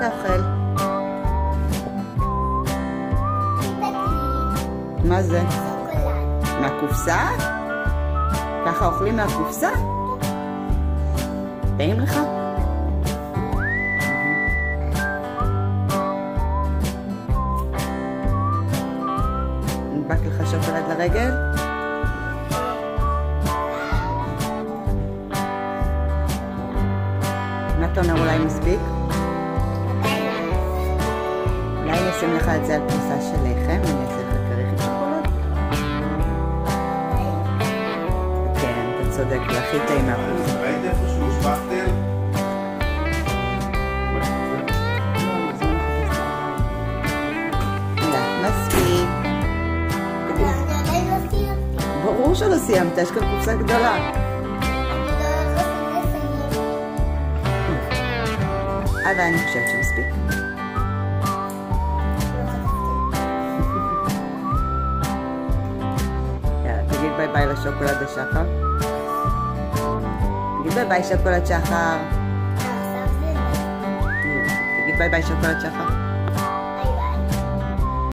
תאכל? מה זה? מהקופסה? ככה אוכלים מהקופסה? טעים לך? נדבק לך שוקולד לרגל? נתון, אולי מספיק? אולי נשים לך את זה על פרוסה של לחם ואני אעשה לך כריך עם שוקולד? כן, אתה צודק, זה הכי טעים מהפרוסה. ראית איפשהו שפכטל? מספיק. ברור שלא סיימת, יש כאן קופסה גדולה. אבל אני חושבת שמספיק. יאללה, תגיד ביי ביי לשוקולד השחר. תגיד ביי ביי שוקולד שחר. תגיד ביי ביי שוקולד שחר.